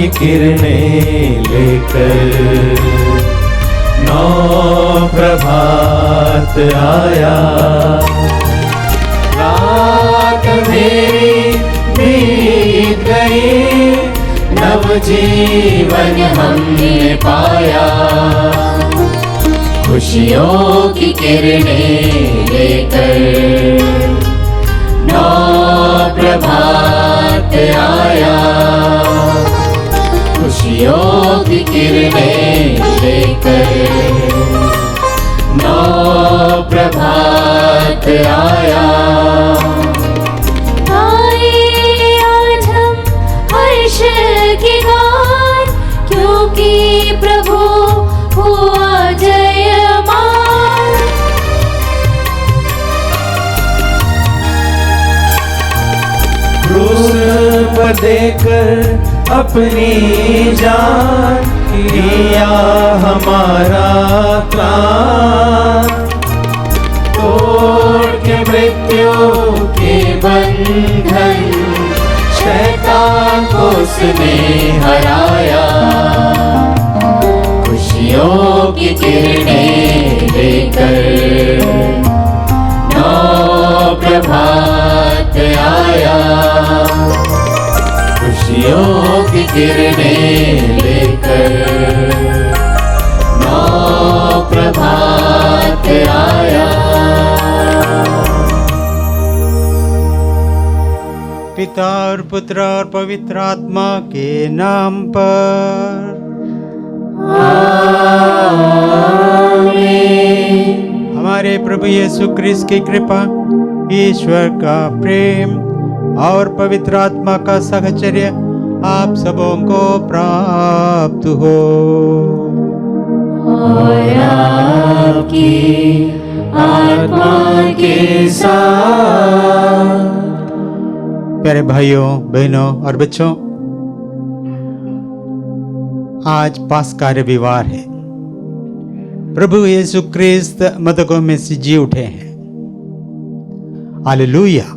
की किरणें लेकर नौ प्रभात आया। रात मेरी बीत गई, नवजीवन हमने पाया। खुशियों की किरणें लेकर नौ प्रभात आया। खुशियों की किरणें लेकर नौ प्रभात आया। आए आज हम हर्ष के गान, क्योंकि प्रभु हुआ जयमान। क्रूस पर देकर अपनी जान, किया हमारा त्राण। तोड़ के मृत्यु के बंधन, शैतान को उसने हराया। खुशियों की किरणें लेकर नौ प्रभात आया। खुशियों की किरणें लेकर नौ प्रभात आया। पिता और पुत्र और पवित्र आत्मा के नाम पर आमीन। हमारे प्रभु यीशु क्रिस्त की कृपा, ईश्वर का प्रेम और पवित्र आत्मा का साहचर्य आप सबों को प्राप्त हो। और आपकी आत्मा के साथ। प्यारे भाइयों, बहनों और बच्चों, आज पास्का रविवार है। प्रभु यीशु क्रिस्त मृतकों में से जी उठे हैं। Hallelujah,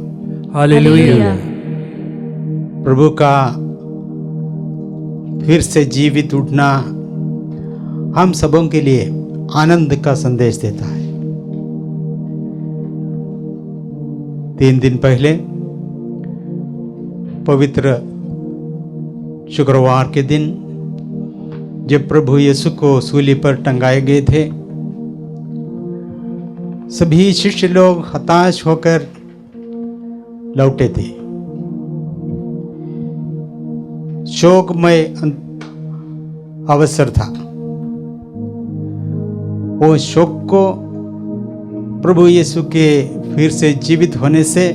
hallelujah. प्रभु का फिर से जीवित उठना हम सबों के लिए आनंद का संदेश देता है। 3 दिन पहले पवित्र शुक्रवार के दिन जब प्रभु यीशु को सूली पर टंगाए गए थे, सभी शिष्य लोग हताश होकर लौटे थे। शोकमय अवसर था। वो शोक को प्रभु यीशु के फिर से जीवित होने से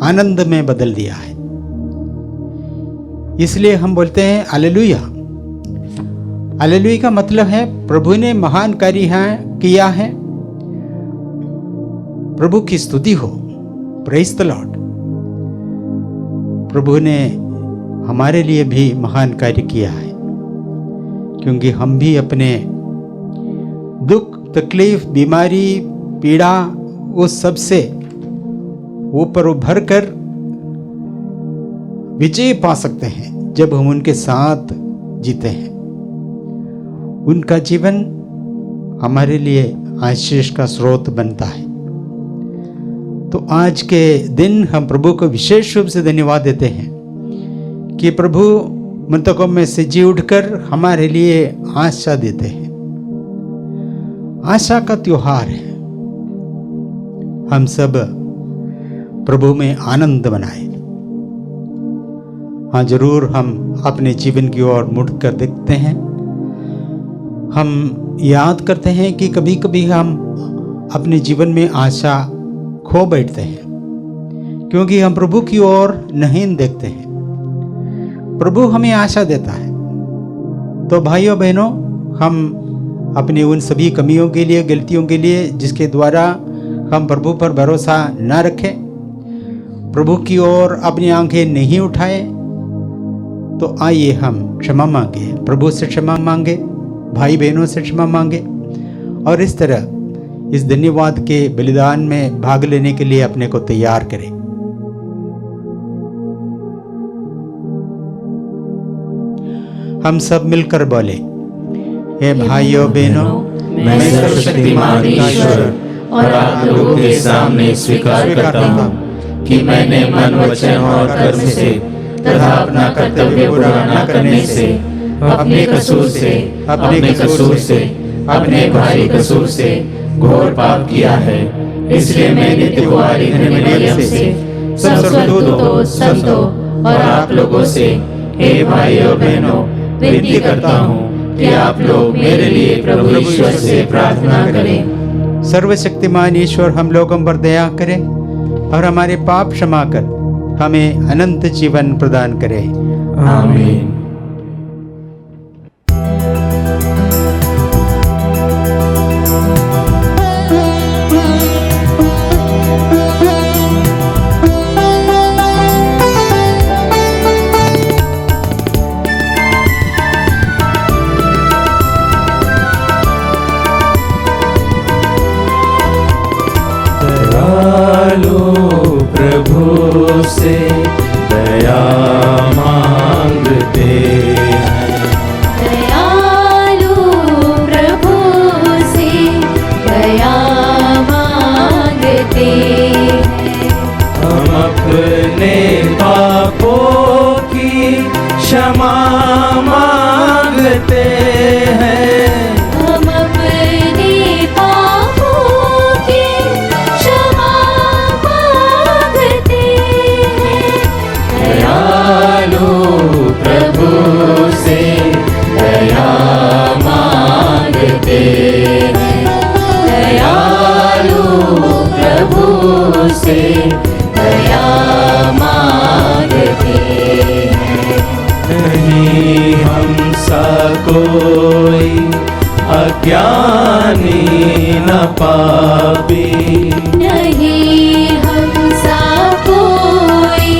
आनंद में बदल दिया है। इसलिए हम बोलते हैं हालेलुया। हालेलुया का मतलब है प्रभु ने महान कार्य किया है, प्रभु की स्तुति हो, प्रेज द लॉर्ड। प्रभु ने हमारे लिए भी महान कार्य किया है, क्योंकि हम भी अपने दुख, तकलीफ, बीमारी, पीड़ा, उस सब से ऊपर उभर कर विजय पा सकते हैं जब हम उनके साथ जीते हैं। उनका जीवन हमारे लिए आशीष का स्रोत बनता है। तो आज के दिन हम प्रभु को विशेष रूप से धन्यवाद देते हैं कि प्रभु मृतकों में से जी उठकर हमारे लिए आशा देते हैं। आशा का त्योहार है। हम सब प्रभु में आनंद मनाएं। हाँ, जरूर हम अपने जीवन की ओर मुड़कर देखते हैं। हम याद करते हैं कि कभी कभी हम अपने जीवन में आशा खो बैठते हैं, क्योंकि हम प्रभु की ओर नहीं देखते हैं। प्रभु हमें आशा देता है। तो भाइयों बहनों, हम अपनी उन सभी कमियों के लिए, गलतियों के लिए जिसके द्वारा हम प्रभु पर भरोसा न रखें, प्रभु की ओर अपनी आंखें नहीं उठाएं, तो आइए हम क्षमा मांगे, प्रभु से क्षमा मांगे, भाई बहनों से क्षमा मांगे, और इस तरह इस धन्यवाद के बलिदान में भाग लेने के लिए अपने को तैयार करें। हम सब मिलकर बोले, हे भाइयों बहनों, मैं सर्वशक्तिमान ईश्वर और आप लोगों के सामने स्वीकार करता हूँ कि मैंने मन, वचन और कर्म से तथा अपना कर्तव्य पूरा न करने से, अपने कसूर से, अपने भाई कसूर से घोर पाप किया है। इसलिए मैं नित्य कुंवारी मरियम से, सब स्वर्गदूतों, संतों और आप लोगों से, हे भाइयों बहनों, विनती करता हूँ कि आप लोग मेरे लिए प्रभु ईश्वर से प्रार्थना करें। सर्वशक्तिमान ईश्वर हम लोगों पर दया करे और हमारे पाप क्षमा कर हमें अनंत जीवन प्रदान करे। आमीन। प्रभु से दया मांगते हैं, दयालु प्रभु से दया मांगते हैं। हम अपने पापों की क्षमा मांगते हैं, हम अपने पापों की क्षमा मांगते हैं। दयालु प्रभु से दया मांगते हैं, दयालु प्रभु से दया मांगते हैं। नहीं हमसा कोई अज्ञानी न पापी, नहीं हमसा कोई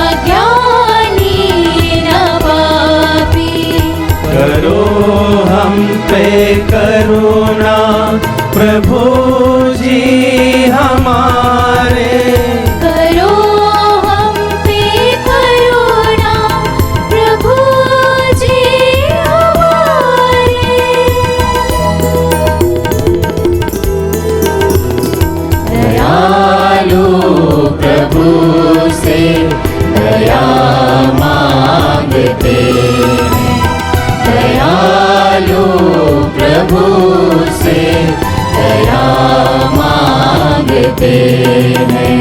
अज्ञानी न पापी। करो हम पे करुणा प्रभु जी हमारे, करो हम पे करुणा प्रभु जी हमारे। दयालु प्रभु से दया मांगते हैं, दयालु प्रभु से दया मांगते हैं।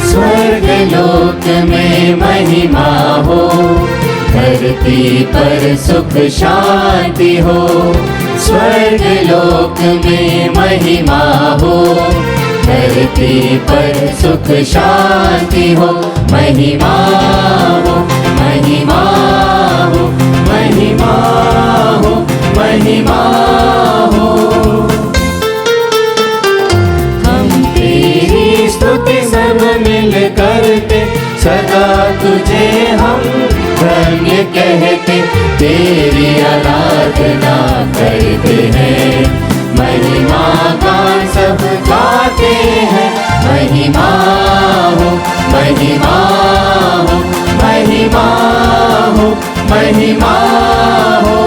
स्वर्गलोक में महिमा हो, धरती पर सुख शांति हो। स्वर्गलोक में महिमा हो, धरती पर सुख शांति हो। महिमा हो, महिमा हो, महिमा हो, महिमा हो। हम तेरी स्तुति सब मिल करते, सदा तुझे हम धन्य कहते, तेरी आराधना करते हैं। महिमा गान सब गाते हैं, महिमा हो, महिमा हो, महिमा हो, महिमा हो।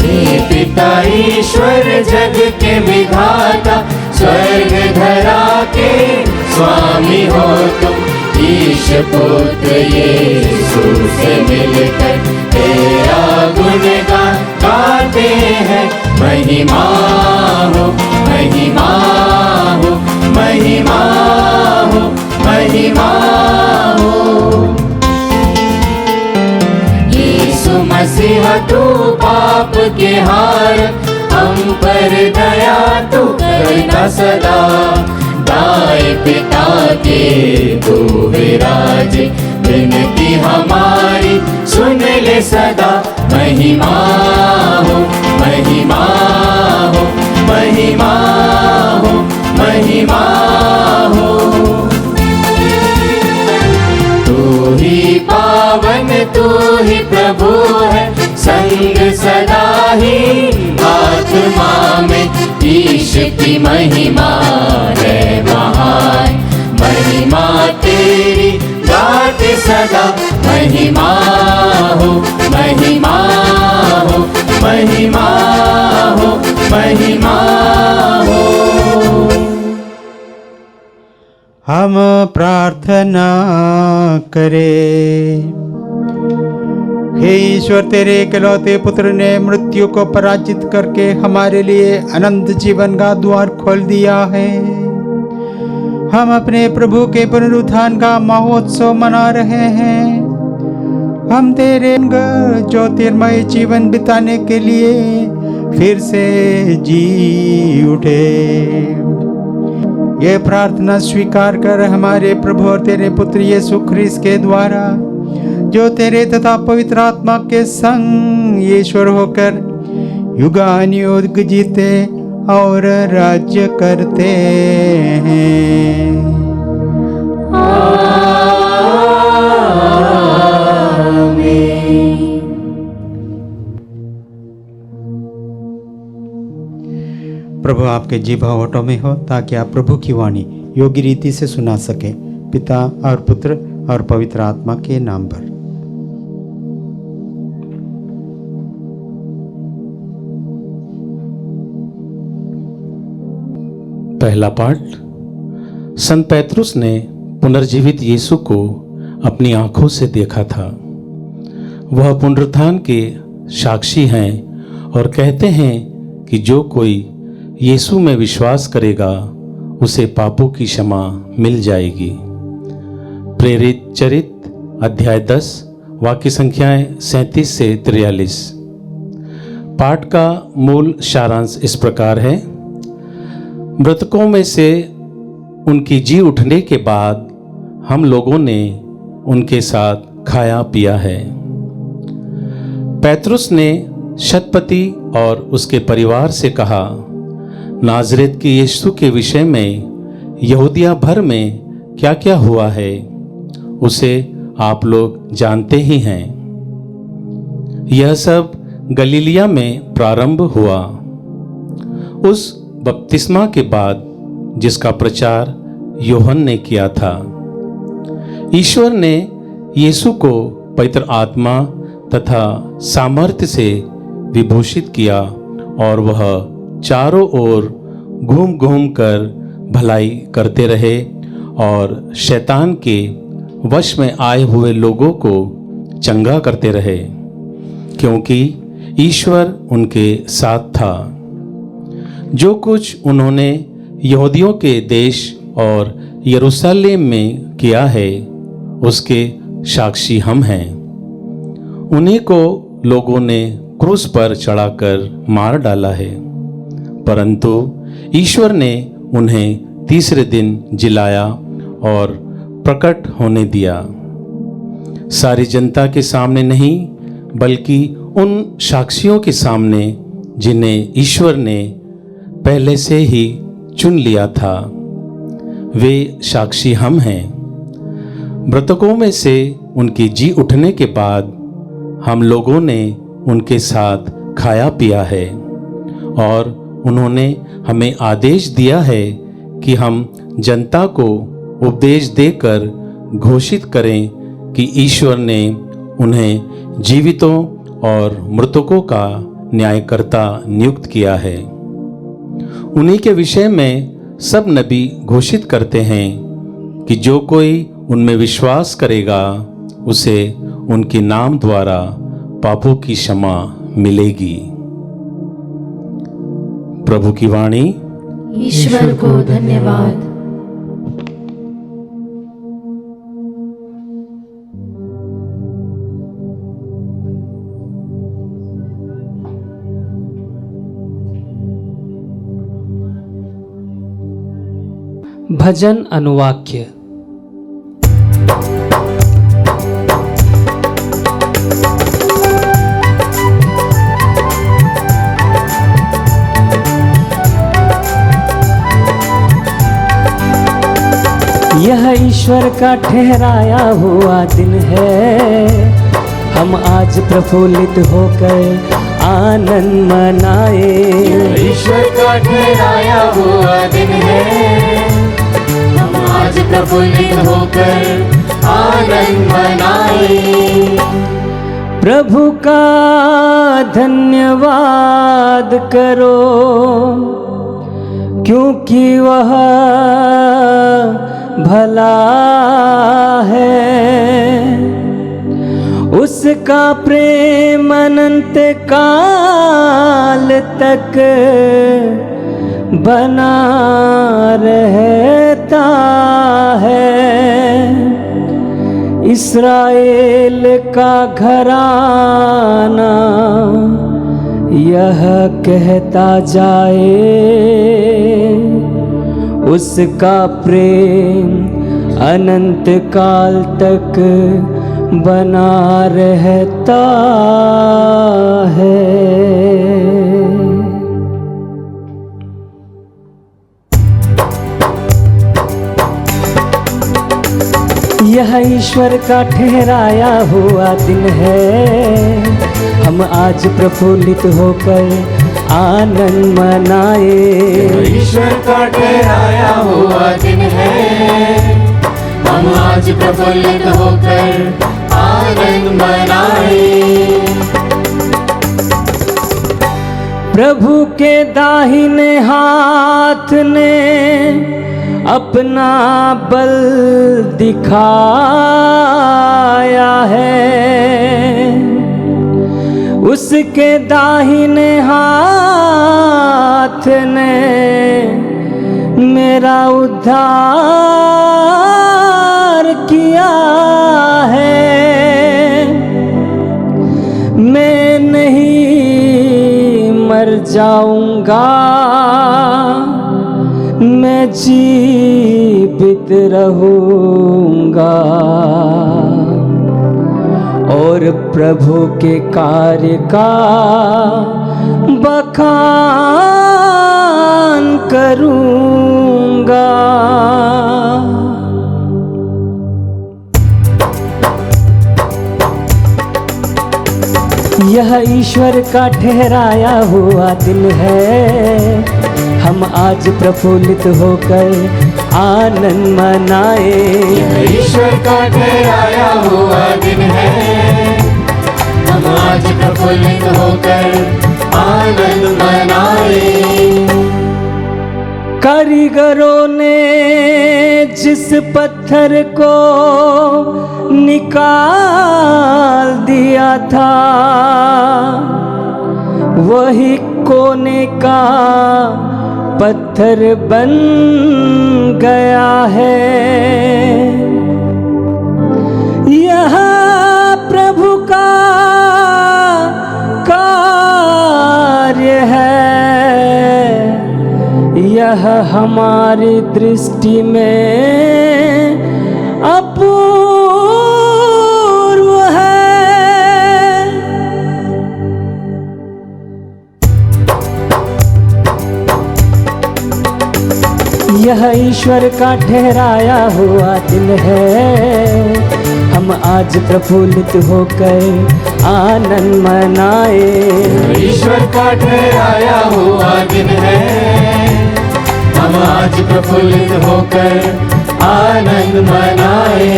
हे पिता ईश्वर जग के विधाता, स्वर्ग धरा के स्वामी हो तुम। ईश पुत्र यीशु से मिलकर तेरा गुणगान गाते हैं। महिमा हो, महिमा हो, महिमा हो, महिमा हो। यीशु मसीहा तू पाप के हार, हम पर दया तू करना सदा। दाएं पिता के तू विराज, विनती हमारी सुन ले सदा। महिमा हो, महिमा हो, महिमा हो, महिमा हो। तू ही पावन, तू ही प्रभु है, संग सदा ही आत्मा में ईश की महिमा है महान। महिमा तेरी गाते सदा, महिमा हो, महिमा हो, महिमा हो, महिमा हो। हम प्रार्थना करें। हे ईश्वर, तेरे इकलौते पुत्र ने मृत्यु को पराजित करके हमारे लिए अनंत जीवन का द्वार खोल दिया है। हम अपने प्रभु के पुनरुत्थान का महोत्सव मना रहे हैं। हम तेरे ज्योतिर्मय जीवन बिताने के लिए फिर से जी उठे। ये प्रार्थना स्वीकार कर हमारे प्रभु और तेरे पुत्र यीशु ख्रीस्त के द्वारा, जो तेरे तथा पवित्र आत्मा के संग ईश्वर होकर युगानुयुग जीते और राज्य करते हैं। प्रभु आपके जीवा होठों में हो, ताकि आप प्रभु की वाणी योग्य रीति से सुना सके। पिता और पुत्र और पवित्र आत्मा के नाम पर। पहला पाठ। संत पैतरुस ने पुनर्जीवित यीशु को अपनी आंखों से देखा था। वह पुनरुत्थान के साक्षी हैं और कहते हैं कि जो कोई यीशु में विश्वास करेगा उसे पापों की क्षमा मिल जाएगी। प्रेरित चरित्र अध्याय 10 वाक्य संख्याएं 37 से 43। पाठ का मूल सारांश इस प्रकार है। मृतकों में से उनकी जी उठने के बाद हम लोगों ने उनके साथ खाया पिया है। पैतरुस ने शतपति और उसके परिवार से कहा, नाजरेत के यीशु के विषय में यहूदिया भर में क्या क्या हुआ है उसे आप लोग जानते ही हैं। यह सब गलीलिया में प्रारंभ हुआ, उस बपतिस्मा के बाद जिसका प्रचार यूहन्ना ने किया था। ईश्वर ने यीशु को पवित्र आत्मा तथा सामर्थ्य से विभूषित किया और वह चारों ओर घूम घूम कर भलाई करते रहे और शैतान के वश में आए हुए लोगों को चंगा करते रहे, क्योंकि ईश्वर उनके साथ था। जो कुछ उन्होंने यहूदियों के देश और यरूशलेम में किया है उसके साक्षी हम हैं। उन्हीं को लोगों ने क्रूस पर चढ़ाकर मार डाला है, परंतु ईश्वर ने उन्हें तीसरे दिन जिलाया और प्रकट होने दिया। सारी जनता के सामने नहीं, बल्कि उन साक्षियों के सामने जिन्हें ईश्वर ने पहले से ही चुन लिया था। वे साक्षी हम हैं। मृतकों में से उनकी जी उठने के बाद हम लोगों ने उनके साथ खाया पिया है और उन्होंने हमें आदेश दिया है कि हम जनता को उपदेश देकर घोषित करें कि ईश्वर ने उन्हें जीवितों और मृतकों का न्यायकर्ता नियुक्त किया है। उन्हीं के विषय में सब नबी घोषित करते हैं कि जो कोई उनमें विश्वास करेगा उसे उनके नाम द्वारा पापों की क्षमा मिलेगी। प्रभु की वाणी। ईश्वर को धन्यवाद। भजन अनुवाक्य। ईश्वर का ठहराया हुआ दिन है, हम आज प्रफुल्लित होकर आनंद मनाए। ईश्वर का ठहराया हुआ दिन है, हम आज प्रफुल्लित होकर आनंद मनाए। प्रभु का धन्यवाद करो, क्योंकि वह भला है, उसका प्रेम अनंत काल तक बना रहता है। इस्राएल का घराना यह कहता जाए, उसका प्रेम अनंत काल तक बना रहता है। यह ईश्वर का ठहराया हुआ दिन है, हम आज प्रफुल्लित होकर आनंद मनाए। ईश्वर का ठहराया हुआ दिन है, हम आज प्रफुल्लित होकर आनंद मनाए। प्रभु के दाहिने हाथ ने अपना बल दिखाया है, उसके दाहिने हाथ ने मेरा उद्धार किया है। मैं नहीं मर जाऊंगा, मैं जीवित रहूंगा और प्रभु के कार्य का बखान करूंगा। यह ईश्वर का ठहराया हुआ दिन है, हम आज प्रफुल्लित होकर आनंद मनाए। ईश्वर का ठहराया हुआ दिन है, हम आज प्रफुल्लित होकर आनंद मनाए। कारीगरों ने जिस पत्थर को निकाल दिया था, वही कोने का पत्थर बन गया है। यह प्रभु का कार्य है, यह हमारी दृष्टि में अपूर्व है। यह ईश्वर का ठहराया हुआ दिन है, हम आज प्रफुल्लित होकर आनंद मनाए। ईश्वर का ठहराया हुआ दिन है, हम आज प्रफुल्लित होकर आनंद मनाए।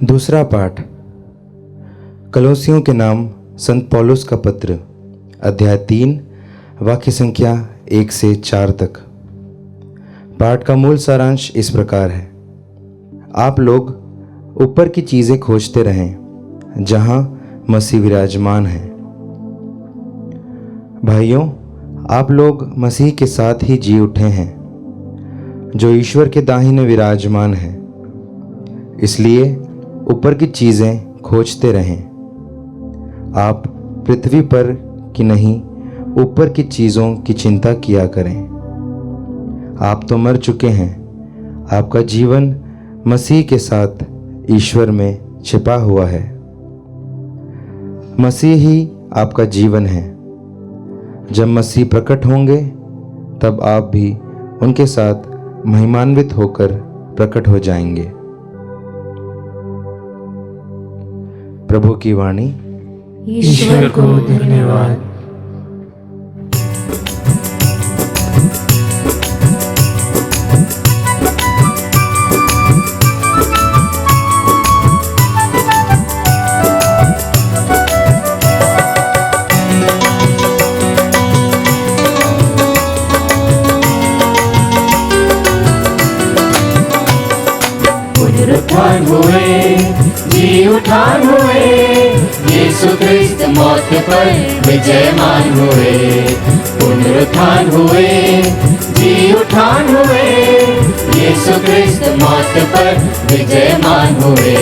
दूसरा पाठ कलोसियों के नाम संत पौलुस का पत्र, अध्याय 3, वाक्य संख्या 1 से 4 तक। पाठ का मूल सारांश इस प्रकार है। आप लोग ऊपर की चीज़ें खोजते रहें जहां मसीह विराजमान है। भाइयों, आप लोग मसीह के साथ ही जी उठे हैं, जो ईश्वर के दाहिने विराजमान है। इसलिए ऊपर की चीज़ें खोजते रहें। आप पृथ्वी पर की नहीं, ऊपर की चीज़ों की चिंता किया करें। आप तो मर चुके हैं, आपका जीवन मसीह के साथ ईश्वर में छिपा हुआ है। मसीह ही आपका जीवन है। जब मसीह प्रकट होंगे तब आप भी उनके साथ महिमान्वित होकर प्रकट हो जाएंगे। प्रभु की वाणी। ईश्वर को धन्यवाद। पुनरुत्थान हुए, जी उठान हुए, यीशु ख्रिस्त मौत पर विजयमान हुए। पुनरुत्थान हुए, जी उठान हुए, यीशु ख्रिस्त मौत पर विजयमान हुए।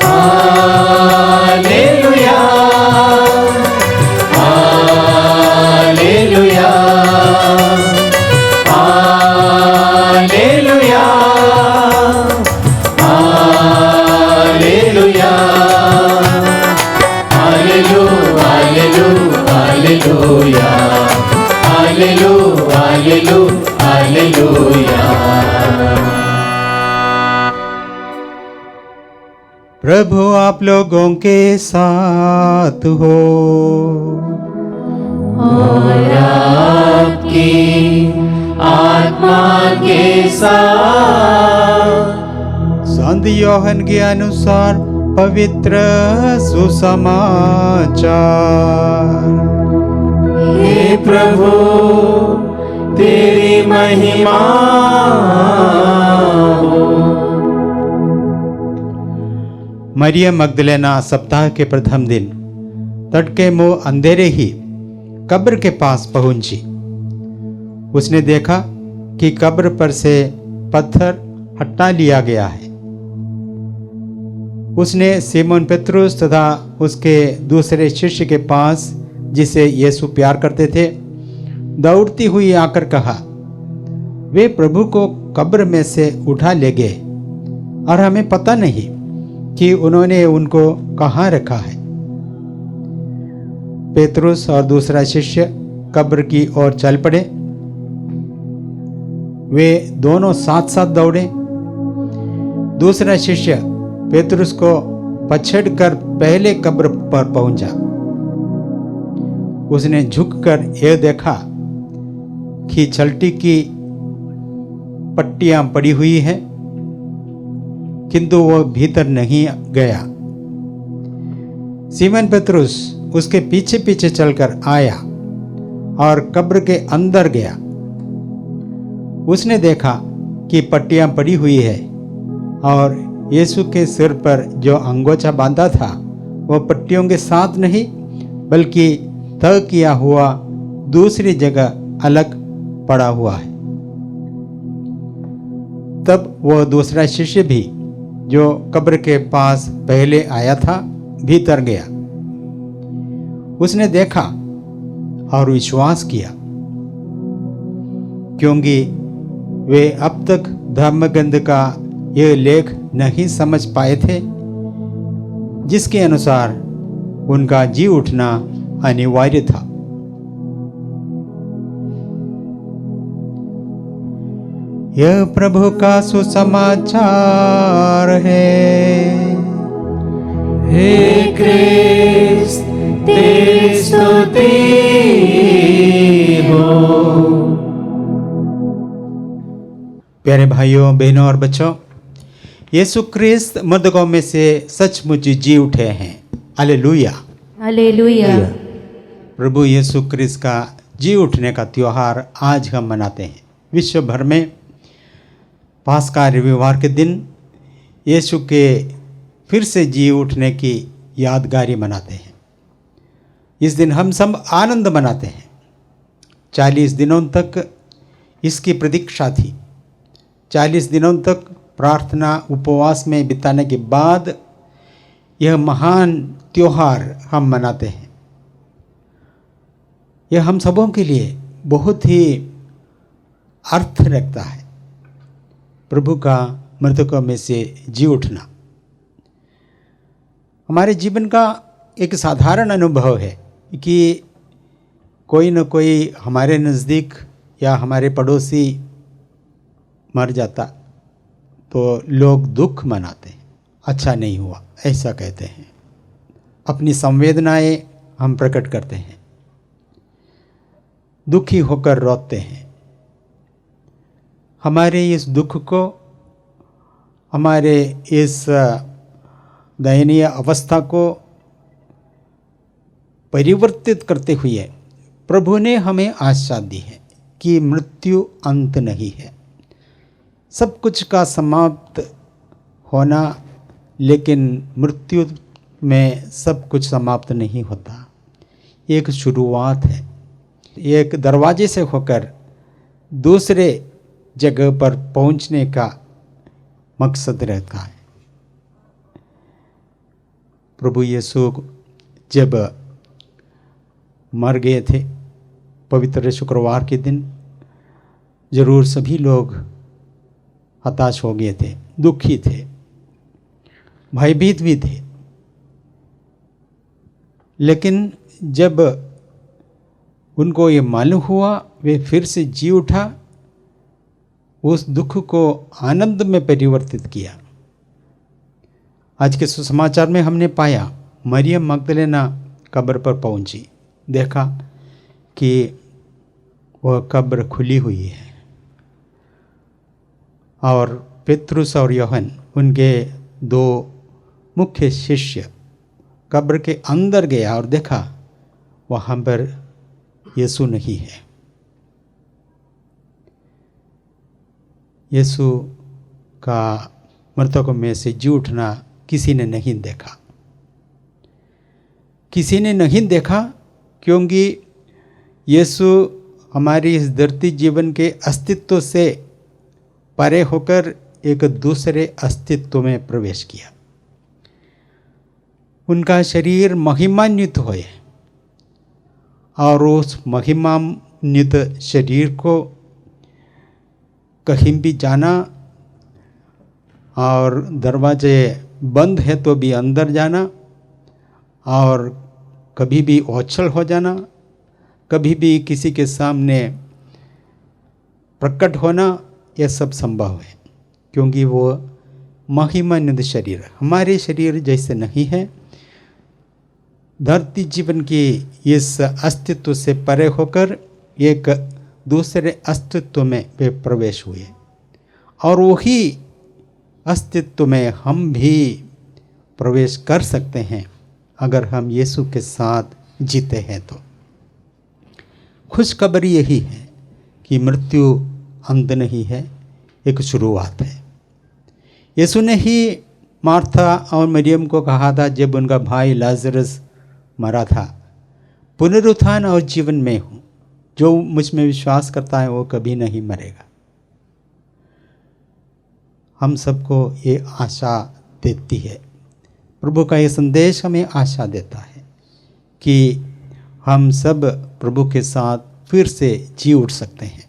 Hallelujah, hallelujah, hallelujah, hallelujah, hallelujah, hallelujah, hallelujah, hallelujah, hallelujah. प्रभु आप लोगों के साथ हो। और आपकी आत्मा के साथ। संत योहन के अनुसार पवित्र सुसमाचार। हे प्रभु तेरी महिमा हो। मरियम मगदलेना सप्ताह के प्रथम दिन तड़के मुंह अंधेरे ही कब्र के पास पहुंची। उसने देखा कि कब्र पर से पत्थर हटा लिया गया है। उसने सिमोन पेत्रुस तथा उसके दूसरे शिष्य के पास, जिसे यीशु प्यार करते थे, दौड़ती हुई आकर कहा, वे प्रभु को कब्र में से उठा ले गए और हमें पता नहीं कि उन्होंने उनको कहाँ रखा है। पेतरुस और दूसरा शिष्य कब्र की ओर चल पड़े। वे दोनों साथ साथ दौड़े। दूसरा शिष्य पेतरुस को पछड़कर पहले कब्र पर पहुंचा। उसने झुककर यह देखा कि छलटी की पट्टियां पड़ी हुई हैं, किंतु वह भीतर नहीं गया। सीमन पेतरुस उसके पीछे पीछे चलकर आया और कब्र के अंदर गया। उसने देखा कि पट्टियां पड़ी हुई है और यीशु के सिर पर जो अंगोछा बांधा था वह पट्टियों के साथ नहीं बल्कि तय किया हुआ दूसरी जगह अलग पड़ा हुआ है। तब वह दूसरा शिष्य भी जो कब्र के पास पहले आया था भीतर गया। उसने देखा और विश्वास किया, क्योंकि वे अब तक धर्मग्रंथ का यह लेख नहीं समझ पाए थे जिसके अनुसार उनका जी उठना अनिवार्य था। यह प्रभु का सुसमाचार है। हे क्रिस्त तेरी स्तुति हो। प्यारे भाइयों, बहनों और बच्चों, यीशु ख्रिस्त मृतकों में से सचमुच जी उठे हैं। Hallelujah, hallelujah. प्रभु यीशु ख्रिस्त का जी उठने का त्योहार आज हम मनाते हैं। विश्व भर में पास्का रविवार के दिन यीशु के फिर से जी उठने की यादगारी मनाते हैं। इस दिन हम सब आनंद मनाते हैं। 40 दिनों तक इसकी प्रतीक्षा थी। 40 दिनों तक प्रार्थना उपवास में बिताने के बाद यह महान त्योहार हम मनाते हैं। यह हम सबों के लिए बहुत ही अर्थ रखता है। प्रभु का मृतकों में से जी उठना। हमारे जीवन का एक साधारण अनुभव है कि कोई न कोई हमारे नज़दीक या हमारे पड़ोसी मर जाता तो लोग दुख मनाते हैं, अच्छा नहीं हुआ ऐसा कहते हैं, अपनी संवेदनाएं हम प्रकट करते हैं, दुखी होकर रोते हैं। हमारे इस दुख को, हमारे इस दयनीय अवस्था को परिवर्तित करते हुए प्रभु ने हमें आशा दी है कि मृत्यु अंत नहीं है, सब कुछ का समाप्त होना, लेकिन मृत्यु में सब कुछ समाप्त नहीं होता, एक शुरुआत है, एक दरवाजे से होकर दूसरे जगह पर पहुंचने का मकसद रहता है। प्रभु यीशु जब मर गए थे पवित्र शुक्रवार के दिन, जरूर सभी लोग हताश हो गए थे, दुखी थे, भयभीत भी थे। लेकिन जब उनको ये मालूम हुआ, वे फिर से जी उठा, उस दुख को आनंद में परिवर्तित किया। आज के सुसमाचार में हमने पाया मरियम मगदलेना कब्र पर पहुंची, देखा कि वह कब्र खुली हुई है और पेतरुस और यूहन्ना, उनके दो मुख्य शिष्य, कब्र के अंदर गया और देखा वहाँ पर यीशु नहीं है। यीशु का मृतकों में से जी उठना किसी ने नहीं देखा, किसी ने नहीं देखा, क्योंकि यीशु हमारी इस धरती जीवन के अस्तित्व से परे होकर एक दूसरे अस्तित्व में प्रवेश किया। उनका शरीर महिमान्वित हुए और उस महिमान्वित शरीर को कहीं भी जाना और दरवाजे बंद है तो भी अंदर जाना और कभी भी ओछल हो जाना, कभी भी किसी के सामने प्रकट होना, यह सब संभव है, क्योंकि वो महिमान्वित शरीर हमारे शरीर जैसे नहीं है। धरती जीवन की इस अस्तित्व से परे होकर एक दूसरे अस्तित्व में वे प्रवेश हुए और वही अस्तित्व में हम भी प्रवेश कर सकते हैं अगर हम यीशु के साथ जीते हैं तो। खुशखबरी यही है कि मृत्यु अंत नहीं है, एक शुरुआत है। यीशु ने ही मार्था और मरियम को कहा था जब उनका भाई लाजरस मरा था, पुनरुत्थान और जीवन में हूँ, जो मुझ में विश्वास करता है वो कभी नहीं मरेगा। हम सबको ये आशा देती है, प्रभु का ये संदेश हमें आशा देता है कि हम सब प्रभु के साथ फिर से जी उठ सकते हैं।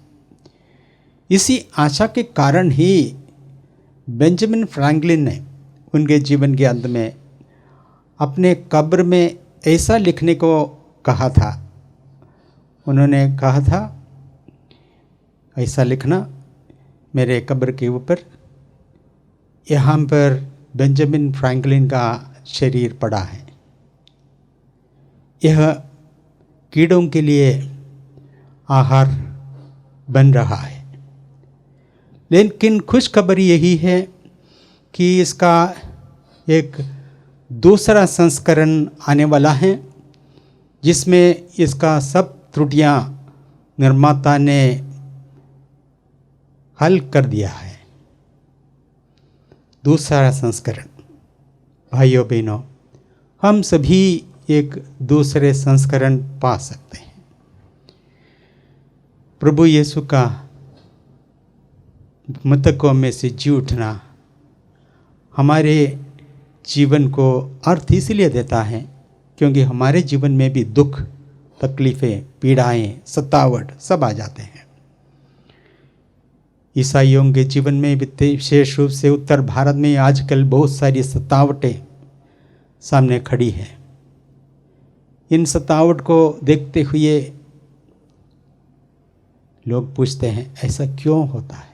इसी आशा के कारण ही बेंजामिन फ्रैंकलिन ने उनके जीवन के अंत में अपने कब्र में ऐसा लिखने को कहा था। उन्होंने कहा था, ऐसा लिखना मेरे कब्र के ऊपर, यहाँ पर बेंजामिन फ्रैंकलिन का शरीर पड़ा है, यह कीड़ों के लिए आहार बन रहा है। लेकिन खुशखबरी यही है कि इसका एक दूसरा संस्करण आने वाला है, जिसमें इसका सब त्रुटियां निर्माता ने हल कर दिया है। दूसरा संस्करण, भाइयों बहनों, हम सभी एक दूसरे संस्करण पा सकते हैं। प्रभु यीशु का मृतकों में से जी उठना हमारे जीवन को अर्थ इसलिए देता है क्योंकि हमारे जीवन में भी दुख, तकलीफ़ें, पीड़ाएं, सतावट सब आ जाते हैं। ईसाइयों के जीवन में भी विशेष रूप से उत्तर भारत में आजकल बहुत सारी सतावटें सामने खड़ी है। इन सतावट को देखते हुए लोग पूछते हैं ऐसा क्यों होता है?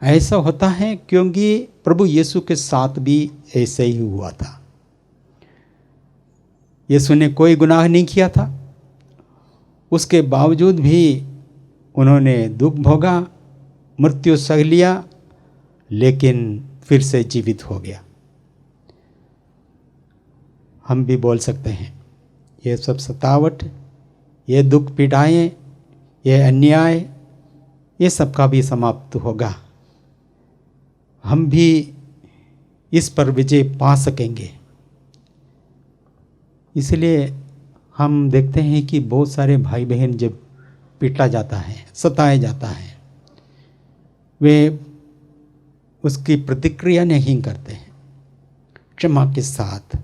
ऐसा होता है क्योंकि प्रभु यीशु के साथ भी ऐसे ही हुआ था। यीशु ने कोई गुनाह नहीं किया था, उसके बावजूद भी उन्होंने दुख भोगा, मृत्यु सह लिया, लेकिन फिर से जीवित हो गया। हम भी बोल सकते हैं ये सब सतावट, ये दुख पीड़ाएं, ये अन्याय, ये सब का भी समाप्त होगा। हम भी इस पर विजय पा सकेंगे। इसलिए हम देखते हैं कि बहुत सारे भाई बहन जब पीटा जाता है, सताया जाता है, वे उसकी प्रतिक्रिया नहीं करते हैं। क्षमा के साथ,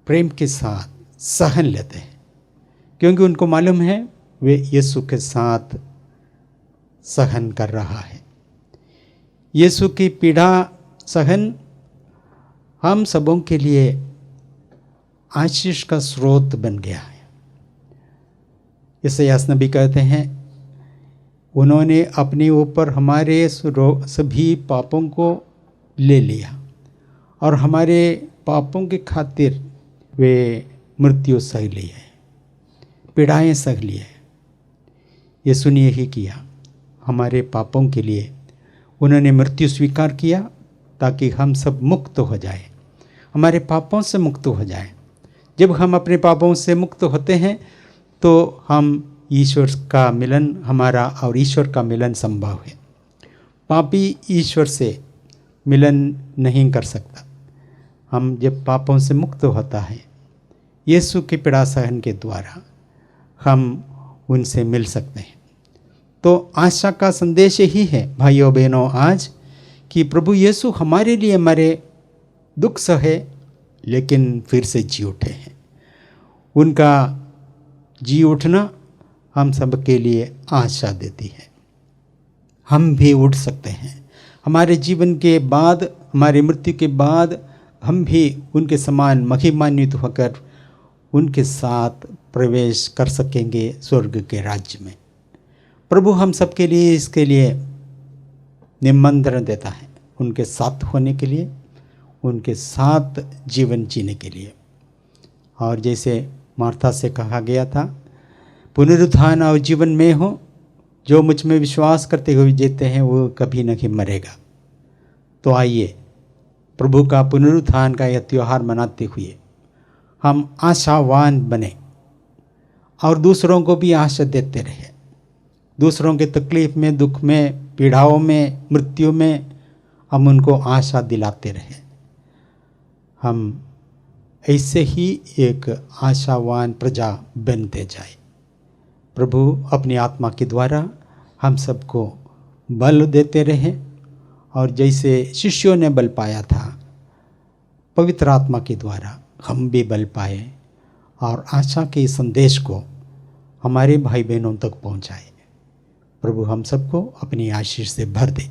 प्रेम के साथ सहन लेते हैं, क्योंकि उनको मालूम है वे यीशु के साथ सहन कर रहा है। यीशु की पीड़ा सहन हम सबों के लिए आशीष का स्रोत बन गया है। इसे यशायाह नबी कहते हैं, उन्होंने अपने ऊपर हमारे सभी पापों को ले लिया और हमारे पापों के खातिर वे मृत्यु सह ली है, पीड़ाएं सह ली है। यीशु ने यही किया, हमारे पापों के लिए उन्होंने मृत्यु स्वीकार किया ताकि हम सब मुक्त हो जाए, हमारे पापों से मुक्त हो जाए। जब हम अपने पापों से मुक्त होते हैं तो हम ईश्वर का मिलन, हमारा और ईश्वर का मिलन संभव है। पापी ईश्वर से मिलन नहीं कर सकता। हम जब पापों से मुक्त होता है, यीशु की पीड़ा सहन के द्वारा हम उनसे मिल सकते हैं। तो आशा का संदेश यही है भाइयों बहनों आज, कि प्रभु यीशु हमारे लिए मरे, दुख सहे, लेकिन फिर से जी उठे हैं। उनका जी उठना हम सब के लिए आशा देती है। हम भी उठ सकते हैं। हमारे जीवन के बाद, हमारी मृत्यु के बाद हम भी उनके समान महिमान्वित होकर उनके साथ प्रवेश कर सकेंगे स्वर्ग के राज्य में। प्रभु हम सब के लिए इसके लिए निमंत्रण देता है, उनके साथ होने के लिए, उनके साथ जीवन जीने के लिए। और जैसे मार्था से कहा गया था, पुनरुत्थान और जीवन में हो, जो मुझ में विश्वास करते हुए जीते हैं वो कभी नहीं मरेगा। तो आइए प्रभु का पुनरुत्थान का यह त्यौहार मनाते हुए हम आशावान बने और दूसरों को भी आशा देते रहे। दूसरों के तकलीफ में, दुख में, पीड़ाओं में, मृत्यु में हम उनको आशा दिलाते रहे। हम ऐसे ही एक आशावान प्रजा बनते जाए। प्रभु अपनी आत्मा के द्वारा हम सबको बल देते रहे, और जैसे शिष्यों ने बल पाया था, पवित्र आत्मा के द्वारा हम भी बल पाए और आशा के संदेश को हमारे भाई बहनों तक पहुंचाए। प्रभु हम सबको अपनी आशीष से भर दे।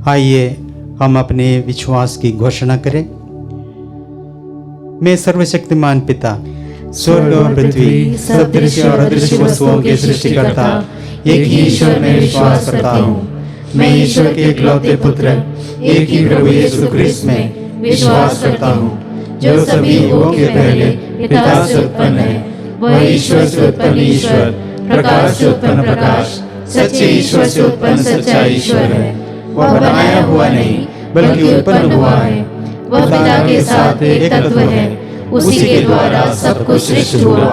आइए हम अपने विश्वास की घोषणा करें। मैं सर्वशक्तिमान पिता, स्वर्ग और पृथ्वी, सब दृश्य और अदृश्य वस्तुओं के सृष्टिकर्ता एक ही ईश्वर में विश्वास करता हूँ। मैं ईश्वर के इकलौते पुत्र, एक ही प्रभु यीशु क्रिस्त में विश्वास करता हूँ, जो सभी युगों के पहले पिता से उत्पन्न है। वह ईश्वर से उत्पन्न ईश्वर, प्रकाश से उत्पन्न प्रकाश, सच्चे ईश्वर से उत्पन्न सच्चा ईश्वर है। वह बनाया हुआ नहीं बल्कि उत्पन्न हुआ है। वह पिता के साथ एक तत्व है, उसी के द्वारा सब कुछ सृष्टि हुआ।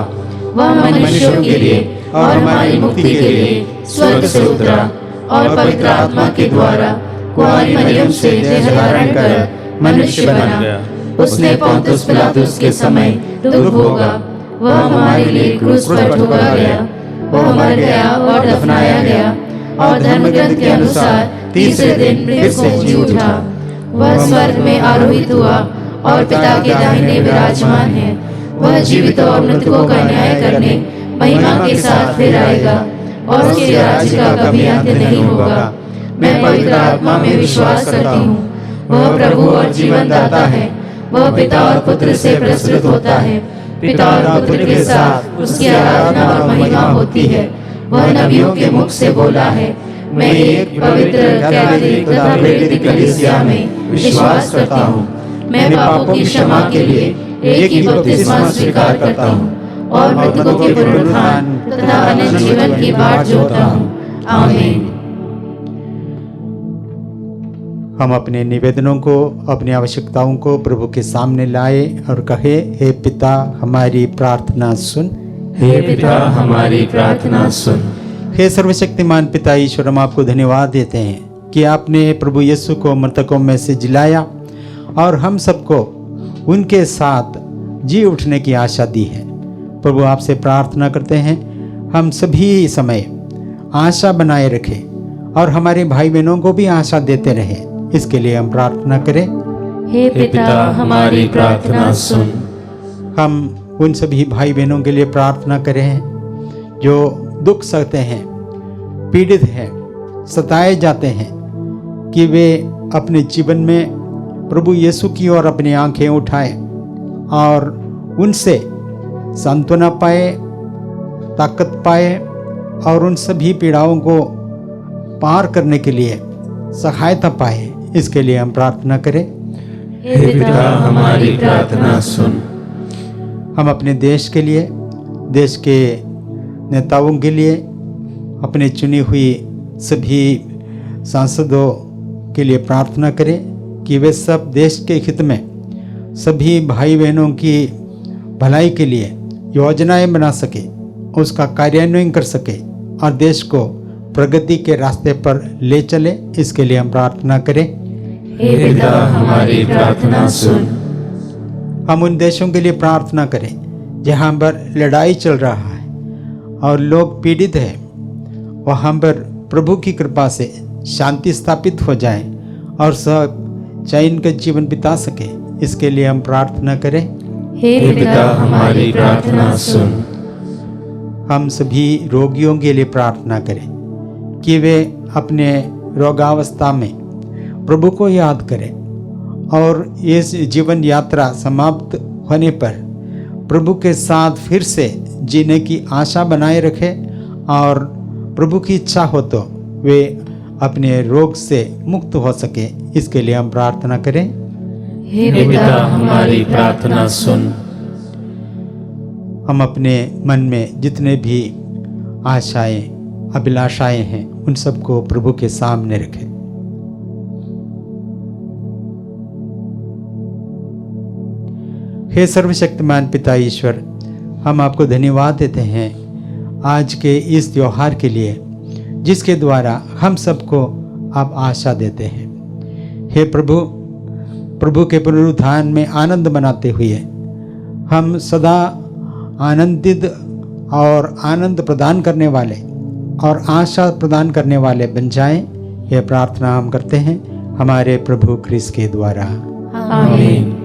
वह मनुष्यों के लिए और हमारी मुक्ति के लिए स्वर्ग से उतरा और पवित्र आत्मा के द्वारा कुंवारी मरियम से देह धारण कर मनुष्य बना। उसने पोंतुस पिलातुस के समय दुख भोगा। वह हमारे लिए क्रूस पर ठोका गया। वह मर गया और दफनाया गया और धर्म ग्रंथ के अनुसार तीसरे दिन फिर से जी उठा। वह स्वर्ग में आरोहित हुआ और पिता के दाहिने विराजमान है। वह जीवितों और मृतकों का न्याय करने महिमा के साथ फिर आएगा और उसके राज्य का कभी अंत नहीं होगा। मैं पवित्र आत्मा में विश्वास करती हूँ, वह प्रभु और जीवन दाता है। वह पिता और पुत्र से प्रस्तुत होता है। पिता और पुत्र के साथ उसकी आराधना और महिमा होती है। वह नबियों के मुख से बोला है। मैं एक पवित्र कैथोलिक तथा प्रेरित कलीसिया में विश्वास करता हूँ। मैं पापों की क्षमा के लिए एक ही बपतिस्मा स्वीकार करता हूँ और मृतकों के पुनरुत्थान तथा अनंत जीवन की बाट जोहता हूँ। आमीन। हम अपने निवेदनों को, अपनी आवश्यकताओं को प्रभु के सामने लाए और कहे, हे पिता हमारी प्रार्थना सुन। हे पिता हमारी प्रार्थना सुन। हे सर्वशक्तिमान पिता ईश्वर, हम आपको धन्यवाद देते हैं कि आपने प्रभु यीशु को मृतकों में से जिलाया और हम सबको उनके साथ जी उठने की आशा दी है। प्रभु आपसे प्रार्थना करते हैं हम सभी समय आशा बनाए रखें और हमारे भाई बहनों को भी आशा देते रहें। इसके लिए हम प्रार्थना करें। हे पिता हमारी प्रार्थना सुन। हम उन सभी भाई बहनों के लिए प्रार्थना करें जो दुख सहते हैं, पीड़ित हैं, सताए जाते हैं, कि वे अपने जीवन में प्रभु यीशु की ओर अपनी आंखें उठाएं और उनसे सांत्वना पाए, ताकत पाए और उन सभी पीड़ाओं को पार करने के लिए सहायता पाए। इसके लिए हम प्रार्थना करें। हे पिता हमारी प्रार्थना सुन। हम अपने देश के लिए, देश के नेताओं के लिए, अपने चुनी हुई सभी सांसदों के लिए प्रार्थना करें कि वे सब देश के हित में सभी भाई बहनों की भलाई के लिए योजनाएं बना सके, उसका कार्यान्वयन कर सके और देश को प्रगति के रास्ते पर ले चले। इसके लिए हम प्रार्थना करें। हे पिता हमारी प्रार्थना सुन। हम उन देशों के लिए प्रार्थना करें जहाँ पर लड़ाई चल रहा है और लोग पीड़ित हैं, वहाँ पर प्रभु की कृपा से शांति स्थापित हो जाए और सब चैन का जीवन बिता सके। इसके लिए हम प्रार्थना करें। हे पिता हमारी प्रार्थना सुन। हम सभी रोगियों के लिए प्रार्थना करें कि वे अपने रोगावस्था में प्रभु को याद करें और इस जीवन यात्रा समाप्त होने पर प्रभु के साथ फिर से जीने की आशा बनाए रखें और प्रभु की इच्छा हो तो वे अपने रोग से मुक्त हो सके। इसके लिए हम प्रार्थना करें। हे पिता हमारी प्रार्थना सुन। हम अपने मन में जितने भी आशाएं, अभिलाषाएं हैं, उन सबको प्रभु के सामने रखें। हे सर्वशक्तिमान पिता ईश्वर, हम आपको धन्यवाद देते हैं आज के इस त्योहार के लिए जिसके द्वारा हम सबको आप आशा देते हैं। हे प्रभु, प्रभु के पुनरुत्थान में आनंद मनाते हुए हम सदा आनंदित और आनंद प्रदान करने वाले और आशा प्रदान करने वाले बन जाएं। यह प्रार्थना हम करते हैं हमारे प्रभु क्रिस्त के द्वारा। आमीन।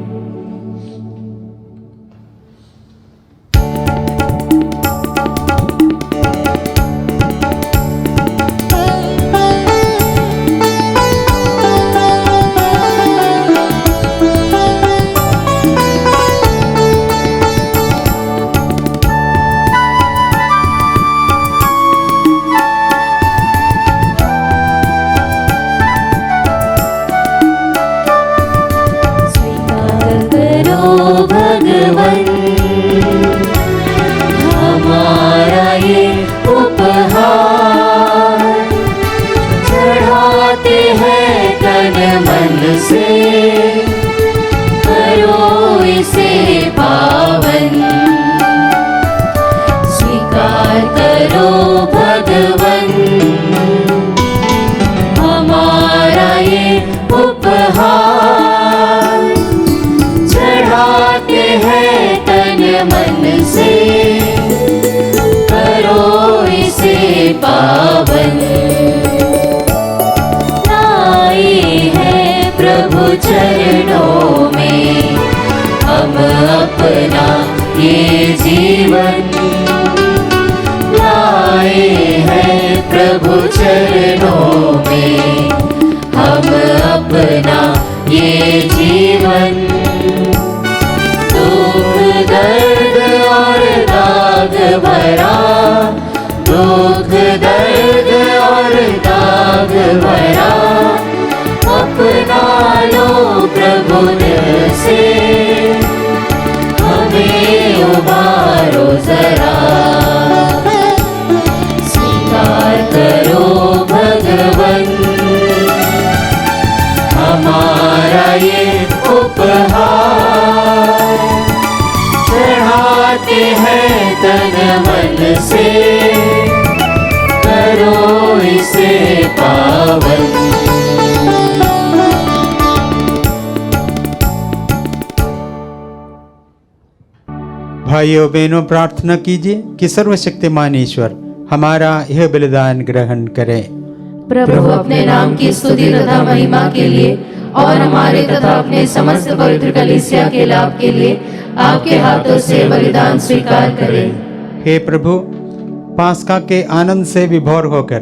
चरणों में हम अपना ये जीवन दुख दर्द और दाग भरा अपना लो प्रभु दिल से, हमें उबारो जरा, स्वीकार करो भगवन हमारा ये उपहार, चढ़ाते हैं तन मन से, करो इसे पावन। भाइयों बहनों, प्रार्थना कीजिए कि सर्वशक्तिमान ईश्वर हमारा यह बलिदान ग्रहण करे। प्रभु अपने नाम की स्तुति तथा महिमा के लिए और हमारे तथा अपने समस्त पवित्र कलीसिया के लाभ के लिए आपके हाथों से बलिदान स्वीकार करें। हे प्रभु, पास्का के आनंद से विभोर होकर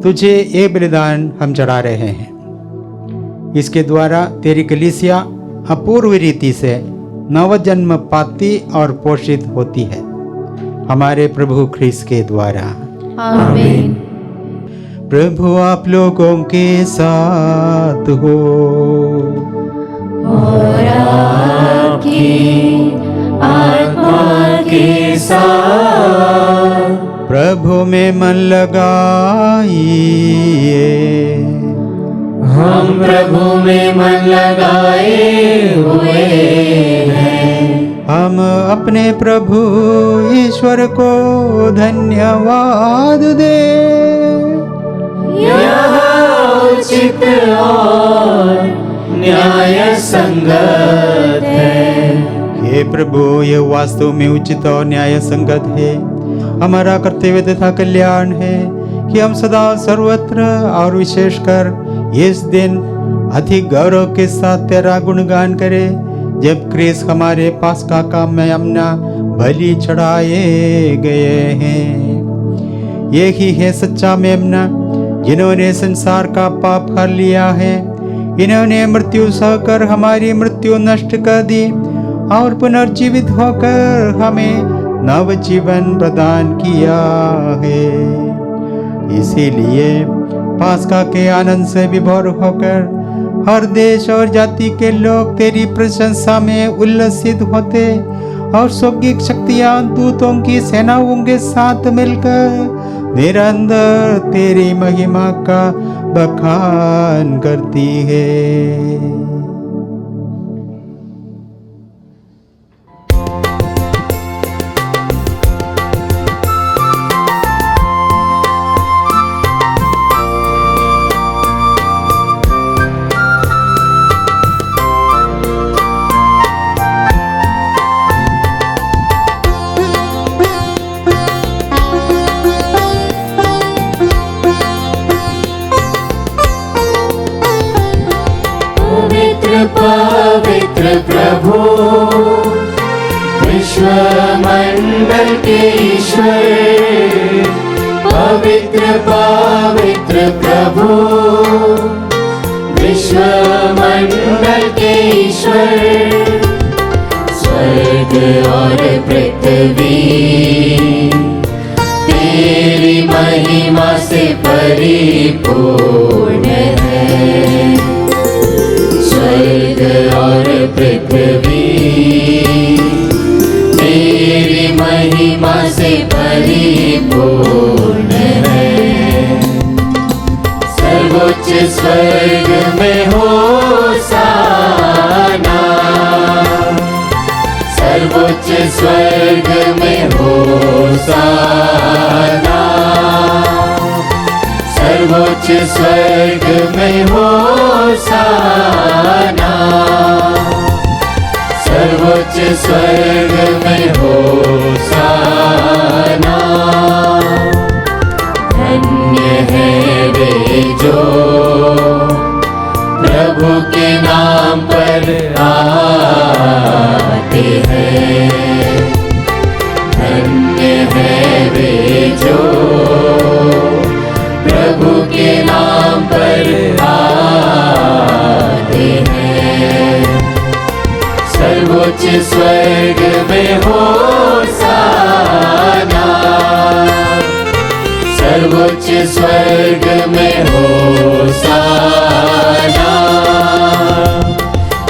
तुझे ये बलिदान हम चढ़ा रहे हैं। इसके द्वारा तेरी कलीसिया अपूर्व रीति से नवजन्म पाती और पोषित होती है, हमारे प्रभु ख्रीस्त के द्वारा। आमीन। प्रभु आप लोगों के साथ हो और आपकी आत्मा के साथ। प्रभु में मन लगाइए, हम प्रभु में मन लगाए हुए हैं। हम अपने प्रभु ईश्वर को धन्यवाद दे। यह उचित और न्याय संगत है। हे प्रभु, यह वास्तव में उचित और न्याय संगत है। हमारा कर्तव्य तथा कल्याण है कि हम सदा सर्वत्र और विशेषकर इस दिन अधिक गौरव के साथ तेरा गुणगान करें, जब क्रिस्त हमारे पास्का का मेमना बलि चढ़ाए गए हैं। यही है सच्चा मेमना जिन्होंने संसार का पाप हर लिया है। इन्होंने मृत्यु सहकर हमारी मृत्यु नष्ट कर दी और पुनर्जीवित होकर हमें नव जीवन प्रदान किया है। इसीलिए पास्का के आनंद से विभोर होकर हर देश और जाति के लोग तेरी प्रशंसा में उल्लसित होते और स्वर्गीय शक्तियां दूतों की सेनाओं के साथ मिलकर निरंतर तेरी महिमा का बखान करती है। पवित्र प्रभु विश्व मंडल के ईश्वर, पवित्र पवित्र प्रभु विश्व मंडल के ईश्वर, स्वर्ग और पृथ्वी तेरी महिमा से परिपूर्ण है। स्वर्ग और पृथ्वी तेरी महिमा से परिपूर्ण है। सर्वोच्च स्वर्ग में होशाना, सर्वोच्च स्वर्ग में होशाना, सर्वोच्च स्वर्ग में होशाना, सर्वोच्च स्वर्ग में होशाना। धन्य है वे जो प्रभु के नाम पर आते हैं। धन्य है वे जो प्रभु के नाम पर आते हैं। सर्वोच्च स्वर्ग में होशाना, सर्वोच्च स्वर्ग में होसाना,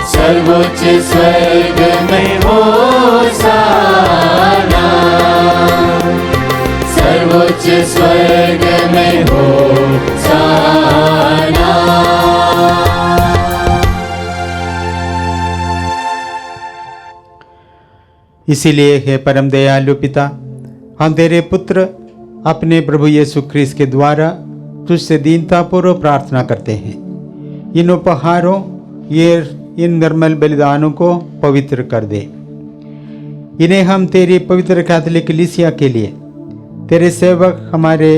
सर्वोच्च स्वर्ग में होसाना, सर्वोच्च स्वर्ग में होसाना। इसीलिए हे परम दयालु पिता, हम तेरे पुत्र अपने प्रभु यीशु ख्रीस्त के द्वारा तुझसे दीनतापूर्वक प्रार्थना करते हैं। इन उपहारों, इन निर्मल बलिदानों को पवित्र कर दे। इन्हें हम तेरी पवित्र कैथोलिक कलीसिया के लिए, तेरे सेवक हमारे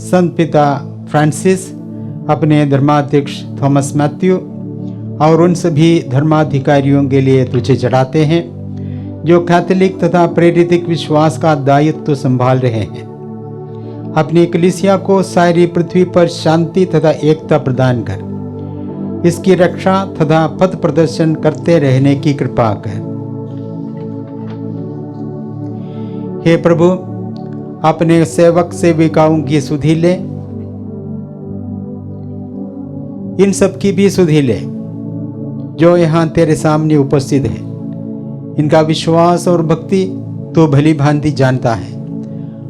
संत पिता फ्रांसिस, अपने धर्माध्यक्ष थॉमस मैथ्यू और उन सभी धर्माधिकारियों के लिए तुझे चढ़ाते हैं जो कैथोलिक तथा प्रेरित विश्वास का दायित्व संभाल रहे हैं। अपनी कलीसिया को सारी पृथ्वी पर शांति तथा एकता प्रदान कर, इसकी रक्षा तथा पथ प्रदर्शन करते रहने की कृपा कर। हे प्रभु, अपने सेवक सेविकाओं की सुधि ले, इन सब की भी सुधि ले जो यहाँ तेरे सामने उपस्थित है। इनका विश्वास और भक्ति तो भली भांति जानता है।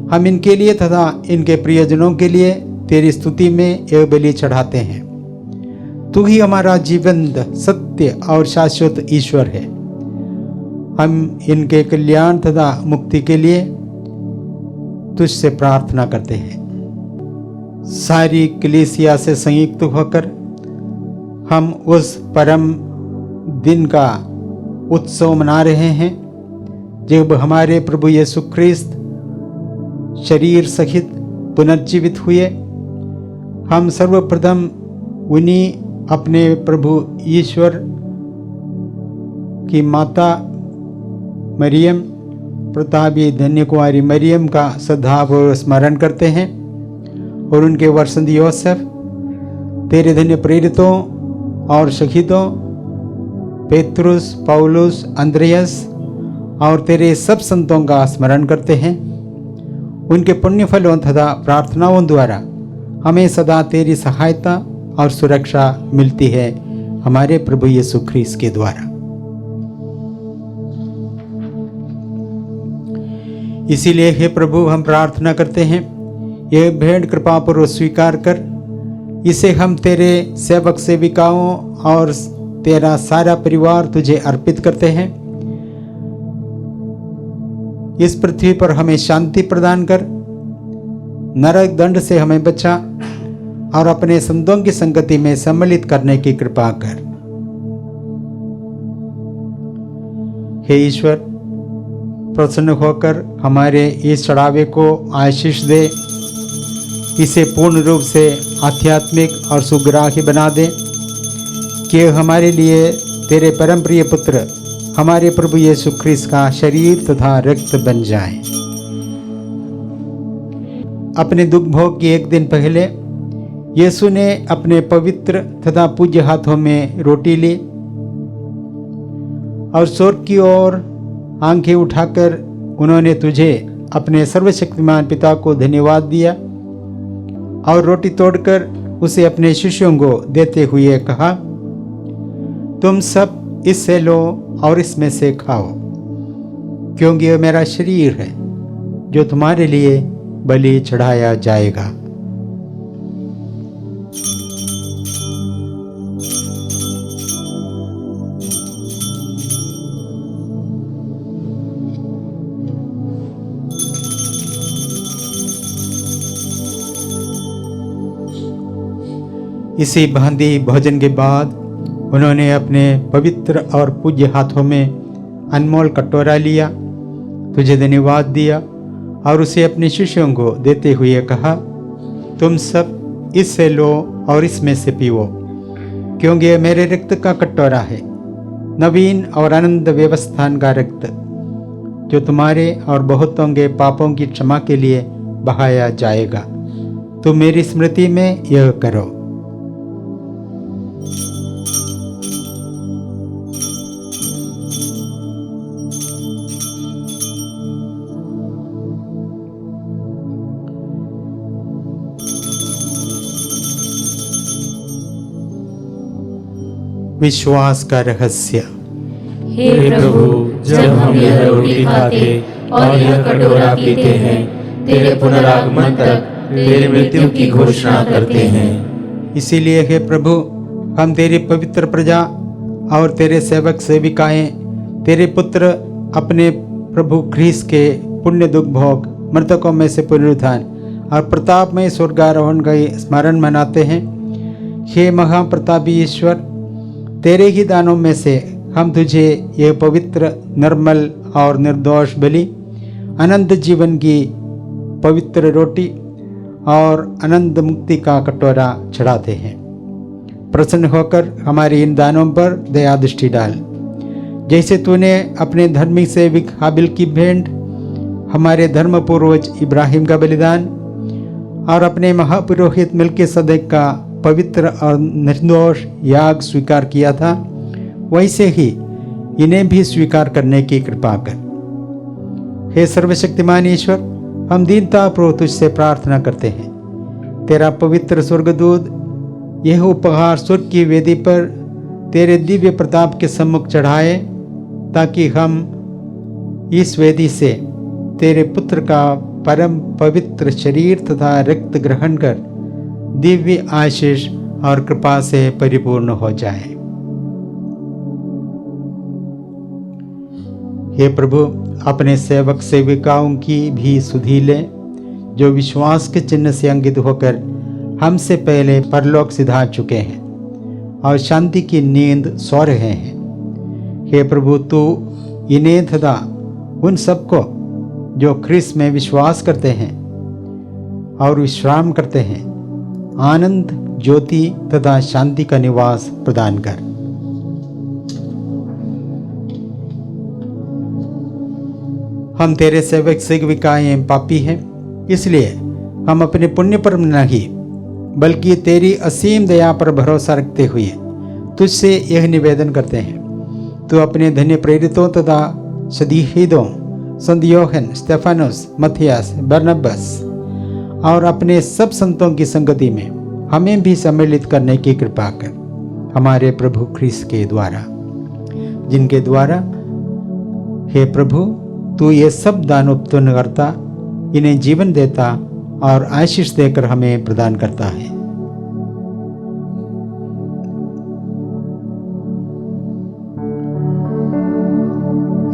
हम इनके लिए तथा इनके प्रियजनों के लिए तेरी स्तुति में एक बलि चढ़ाते हैं। तू ही हमारा जीवंत, सत्य और शाश्वत ईश्वर है। हम इनके कल्याण तथा मुक्ति के लिए तुझसे प्रार्थना करते हैं। सारी कलीसिया से संयुक्त होकर हम उस परम दिन का उत्सव मना रहे हैं जब हमारे प्रभु यीशु ख्रीस्त शरीर सहित पुनर्जीवित हुए। हम सर्वप्रथम उन्हीं अपने प्रभु ईश्वर की माता मरियम, प्रतापी धन्य कुमारी मरियम का श्रद्धापूर्वक स्मरण करते हैं और उनके वर्षंत योसेफ, तेरे धन्य प्रेरितों और शहीदों पेत्रुस, पौलुस, अंद्रियास और तेरे सब संतों का स्मरण करते हैं। उनके पुण्य फलों तथा प्रार्थनाओं द्वारा हमें सदा तेरी सहायता और सुरक्षा मिलती है, हमारे प्रभु यीशु ख्रीस्त के द्वारा। इसीलिए हे प्रभु, हम प्रार्थना करते हैं, यह भेंट कृपापूर्वक स्वीकार कर, इसे हम तेरे सेवक सेविकाओं और तेरा सारा परिवार तुझे अर्पित करते हैं। इस पृथ्वी पर हमें शांति प्रदान कर, नरक दंड से हमें बचा और अपने संतों की संगति में सम्मिलित करने की कृपा कर। हे ईश्वर, प्रसन्न होकर हमारे इस चढ़ावे को आशीष दे, इसे पूर्ण रूप से आध्यात्मिक और सुग्राही बना दे कि हमारे लिए तेरे परम प्रिय पुत्र हमारे प्रभु यीशु ख्रीस्त का शरीर तथा रक्त बन जाए। अपने दुख भोग के एक दिन पहले यीशु ने अपने पवित्र तथा पूज्य हाथों में रोटी ली और स्वर्ग की ओर आंखें उठाकर उन्होंने तुझे, अपने सर्वशक्तिमान पिता को धन्यवाद दिया और रोटी तोड़कर उसे अपने शिष्यों को देते हुए कहा, तुम सब इससे लो और इसमें से खाओ, क्योंकि यह मेरा शरीर है जो तुम्हारे लिए बलि चढ़ाया जाएगा। इसी भांति भोजन के बाद उन्होंने अपने पवित्र और पूज्य हाथों में अनमोल कटोरा लिया, तुझे धन्यवाद दिया और उसे अपने शिष्यों को देते हुए कहा, तुम सब इससे लो और इसमें से पीओ, क्योंकि यह मेरे रक्त का कटोरा है, नवीन और अनंत व्यवस्थान का रक्त, जो तुम्हारे और बहुतों के पापों की क्षमा के लिए बहाया जाएगा। तुम मेरी स्मृति में यह करो। विश्वास का रहस्य। हे प्रभु, जब हम यह रोटी खाते और यह कटोरा पीते हैं, तेरे पुनरागमन तक तेरी मृत्यु की घोषणा करते हैं। इसीलिए हे प्रभु, हम तेरी पवित्र प्रजा और तेरे सेवक सेविकाएं तेरे पुत्र अपने प्रभु ख्रीस्त के पुण्य दुख भोग, मृतकों में से पुनरुत्थान और प्रताप में स्वर्गारोहण का स्मरण मनाते हैं। हे महाप्रतापी ईश्वर, तेरे ही दानों में से हम तुझे यह पवित्र, निर्मल और निर्दोष बलि, अनंत जीवन की पवित्र रोटी और अनंत मुक्ति का कटोरा चढ़ाते हैं। प्रसन्न होकर हमारे इन दानों पर दया दृष्टि डाल। जैसे तूने अपने धर्मी सेवक हाबिल की भेंट, हमारे धर्म पूर्वज इब्राहिम का बलिदान और अपने महापुरोहित मिल्कीसेदेक का पवित्र और निर्दोष याग स्वीकार किया था, वैसे ही इन्हें भी स्वीकार करने की कृपा कर। हे सर्वशक्तिमान ईश्वर, हम दीनतापूर्वक तुझसे प्रार्थना करते हैं, तेरा पवित्र स्वर्गदूत यह उपहार स्वर्ग की वेदी पर तेरे दिव्य प्रताप के सम्मुख चढ़ाए, ताकि हम इस वेदी से तेरे पुत्र का परम पवित्र शरीर तथा रक्त ग्रहण कर दिव्य आशीष और कृपा से परिपूर्ण हो जाए। हे प्रभु, अपने सेवक सेविकाओं की भी सुधि ले, जो विश्वास के चिन्ह से अंकित होकर हमसे पहले परलोक सिधा चुके हैं और शांति की नींद सो रहे हैं। हे प्रभु, तू इन्हें तथा उन सबको जो ख्रीस्त में विश्वास करते हैं और विश्राम करते हैं, आनंद, ज्योति तथा शांति का निवास प्रदान कर। हम तेरे सेवक सेविकाएं पापी हैं, इसलिए हम अपने पुण्य पर नहीं बल्कि तेरी असीम दया पर भरोसा रखते हुए तुझसे यह निवेदन करते हैं, तू अपने धन्य प्रेरितों तथा शहीदों संत योहन, स्तेफानोस, मथियास, बरनबास और अपने सब संतों की संगति में हमें भी सम्मिलित करने की कृपा कर, हमारे प्रभु ख्रीस्त के द्वारा, जिनके द्वारा हे प्रभु तू ये सब दान उत्पन्न करता, इन्हें जीवन देता और आशीष देकर हमें प्रदान करता है।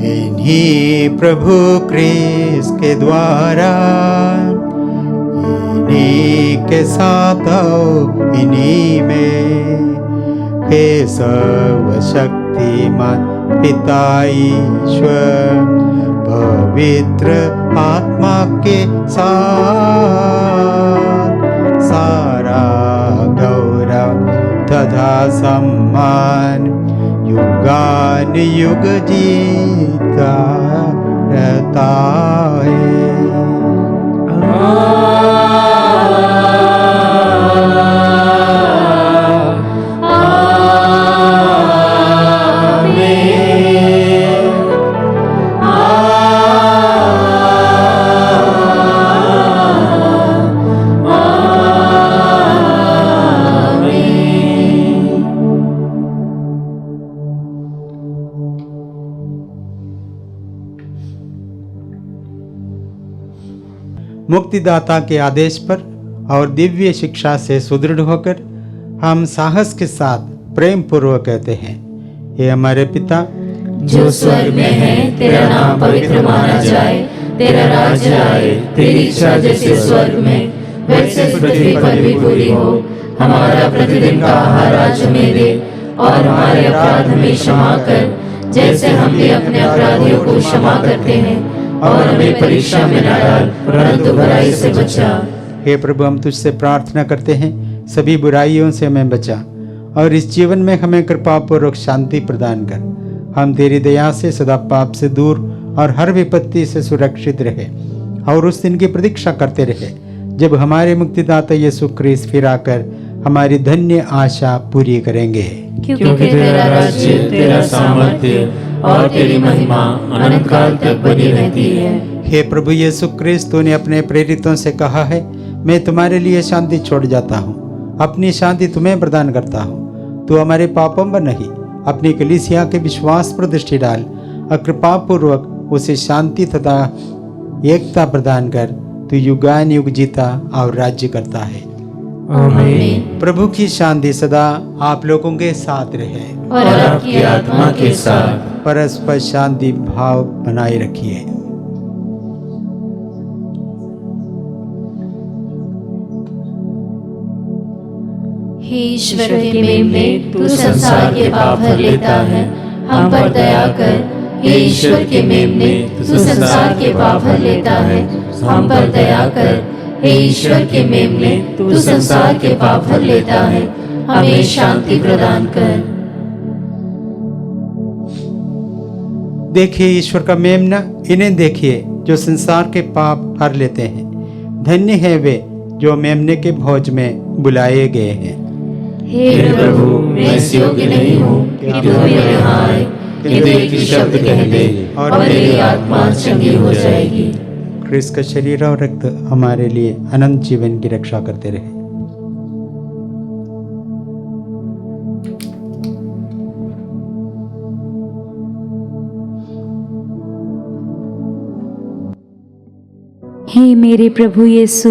इन्हीं प्रभु ख्रीस्त के द्वारा, इन्हीं के साथ आओ, इन्हीं में हे सर्वशक्तिमान पिता ईश्वर, पवित्र आत्मा के साथ सारा गौरव तथा सम्मान युगान युग जीता रहता है। मुक्तिदाता के आदेश पर और दिव्य शिक्षा से सुदृढ़ होकर हम साहस के साथ प्रेम पूर्वक कहते हैं, हे हमारे पिता जो स्वर्ग में है, तेरा नाम पवित्र माना जाए, तेरा राज्य आए, तेरी इच्छा जैसे स्वर्ग में वैसे पृथ्वी पर भी पूरी हो। हमारा प्रतिदिन का आहार आज हमें दे और हमारे अपराध हमें क्षमा कर, जैसे हम भी अपने अपराधियों को क्षमा करते हैं, और हमें परीक्षा में न डाल, परंतु बुराई से बचा। हे प्रभु, हम तुझसे प्रार्थना करते हैं, सभी बुराइयों से हमें बचा और इस जीवन में हमें कृपा पूर्वक शांति प्रदान कर। हम तेरी दया से सदा पाप से दूर और हर विपत्ति से सुरक्षित रहे और उस दिन की प्रतीक्षा करते रहे जब हमारे मुक्तिदाता यीशु ख्रीस्त फिर आकर हमारी धन्य आशा पूरी करेंगे। क्योंकि तेरा राज्य, तेरा सामर्थ्य और तेरी महिमा अनंत काल तक बनी रहती है। हे प्रभु यीशु ख्रीस्त, तूने अपने प्रेरितों से कहा है, मैं तुम्हारे लिए शांति छोड़ जाता हूँ, अपनी शांति तुम्हें प्रदान करता हूँ। तू हमारे पापों पर नहीं अपनी कलीसिया के विश्वास पर दृष्टि डाल और कृपा पूर्वक उसे शांति तथा एकता प्रदान कर। तू युगान युग जीता और राज्य करता है। आमीन। प्रभु की शांति सदा आप लोगों के साथ रहे और आपकी आत्मा के साथ। परस्पर शांति भाव बनाए रखिए। हे ईश्वर के मेमने, तू संसार के पाप भर लेता है, हम पर दया कर। हे ईश्वर के मेमने, तू संसार के पाप भर लेता है, हम पर दया कर। हे ईश्वर के मेमने, तू संसार के पाप भर लेता है, हमें शांति प्रदान कर। देखिए ईश्वर का मेमना, इन्हें देखिए जो संसार के पाप हर लेते हैं। धन्य है वे जो मेमने के भोज में बुलाए गए हैं। हे प्रभु, मैं इस योग्य नहीं हूँ कि तू मेरे यहाँ आए, किंतु एक ही शब्द कह दे और मेरी आत्मा चंगी हो जाएगी। क्रिस्त का शरीर और रक्त हमारे लिए अनंत जीवन की रक्षा करते रहे। हे मेरे प्रभु यीशु,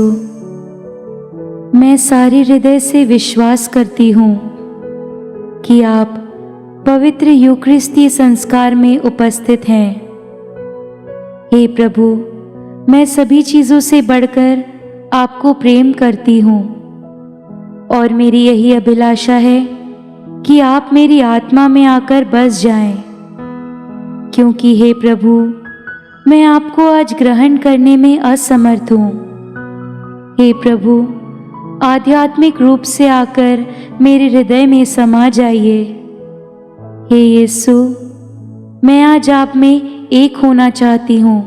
मैं सारे हृदय से विश्वास करती हूँ कि आप पवित्र यूकरिस्ती संस्कार में उपस्थित हैं। हे प्रभु, मैं सभी चीज़ों से बढ़कर आपको प्रेम करती हूँ और मेरी यही अभिलाषा है कि आप मेरी आत्मा में आकर बस जाएं, क्योंकि हे प्रभु, मैं आपको आज ग्रहण करने में असमर्थ हूँ। हे प्रभु, आध्यात्मिक रूप से आकर मेरे हृदय में समा जाइए। हे यीशु, मैं आज आप में एक होना चाहती हूँ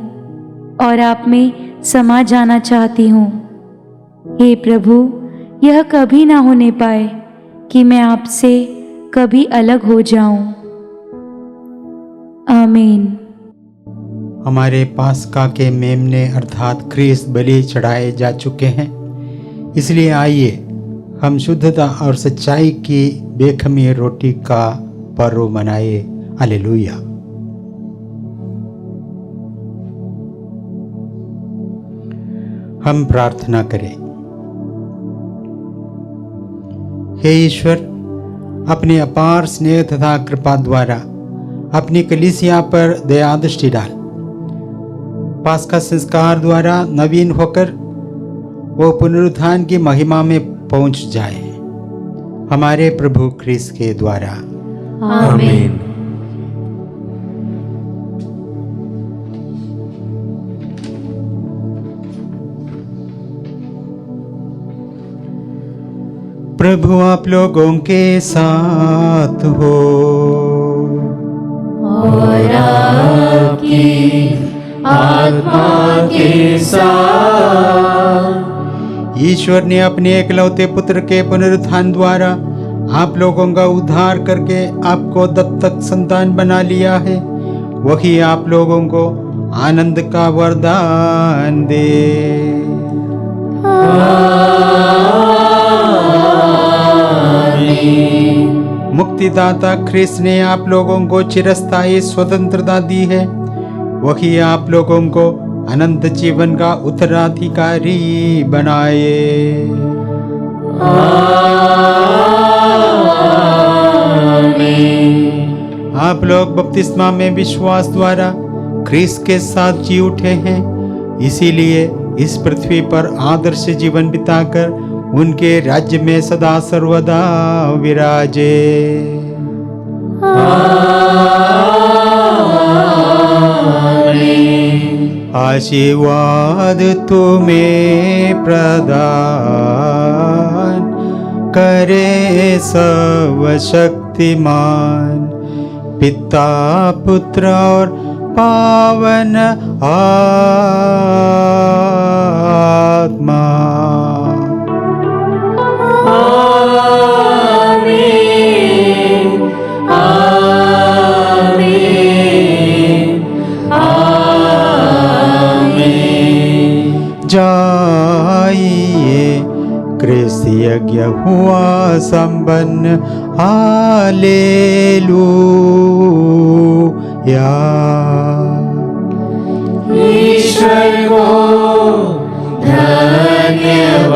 और आप में समा जाना चाहती हूँ। हे प्रभु, यह कभी ना होने पाए कि मैं आपसे कभी अलग हो जाऊं। आमीन। हमारे पास्का के मेमने अर्थात क्रिस्त बलि चढ़ाए जा चुके हैं, इसलिए आइए हम शुद्धता और सच्चाई की बेखमी रोटी का पर्व मनाए। हालेलुया। हम प्रार्थना करें। हे ईश्वर, अपने अपार स्नेह तथा कृपा द्वारा अपनी कलीसिया पर दया दृष्टि डाल। पास्का संस्कार द्वारा नवीन होकर वो पुनरुत्थान की महिमा में पहुंच जाए, हमारे प्रभु क्रिस्त के द्वारा। आमीन। प्रभु आप लोगों के साथ हो और आपकी आत्मा के साथ। ईश्वर ने अपने एकलौते पुत्र के पुनरुत्थान द्वारा आप लोगों का उद्धार करके आपको दत्तक संतान बना लिया है। वही आप लोगों को आनंद का वरदान दे। मुक्तिदाता ख्रिस्त ने आप लोगों को चिरस्थायी स्वतंत्रता दी है। वही आप लोगों को अनंत जीवन का उत्तराधिकारी बनाए। आप लोग बपतिस्मा में विश्वास द्वारा ख्रिस्त के साथ जी उठे हैं, इसीलिए इस पृथ्वी पर आदर्श जीवन बिताकर उनके राज्य में सदा सर्वदा विराजे। आशीर्वाद तुम्हें प्रदान करे सर्वशक्तिमान पिता पुत्र और पावन आत्मा। आमीन। आमीन। आमीन। जाइए क्रिस्त यज्ञ हुआ संपन्न, हालेलुया। ईश्वर को धन्यवाद।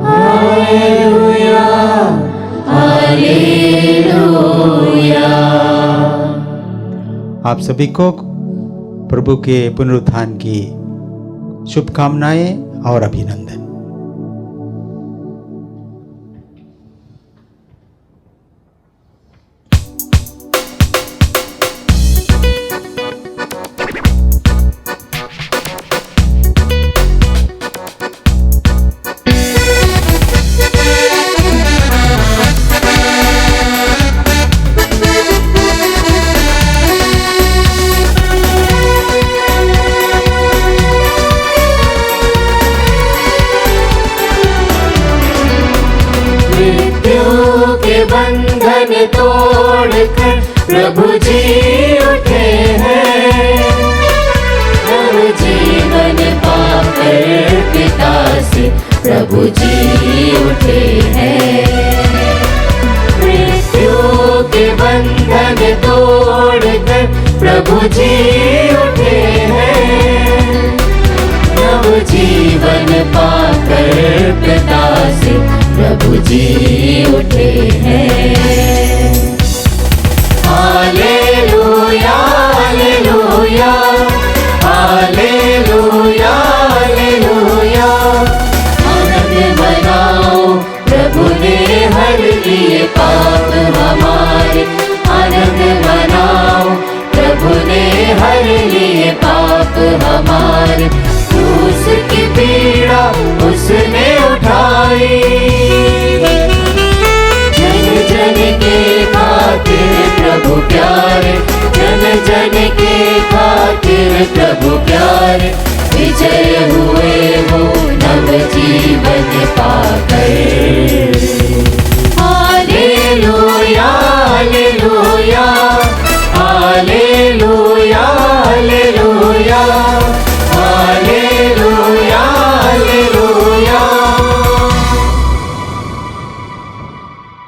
Hallelujah hallelujah. आप सभी को प्रभु के पुनरुत्थान की शुभकामनाएं और अभिनंदन। बंधन तोड़कर प्रभु जी उठे हैं, नव जीवन पाकर पिता से प्रभु जी उठे हैं। मृत्यु के बंधन तोड़कर प्रभु जी उठे हैं, नव जीवन पाकर पिता से प्रभु जी उठे हैं। Hallelujah hallelujah hallelujah hallelujah. आनंद मनाओ, प्रभु ने हर लिए पाप हमारे। आनंद मनाओ, प्रभु ने हर लिए पाप हमारे। क्रूस की पीड़ा उसने उठाई, जन जन के खातिर प्रभु प्यारे, जन जन के खातिर प्रभु प्यारे। विजय हुए वो नव जीवन पाकर।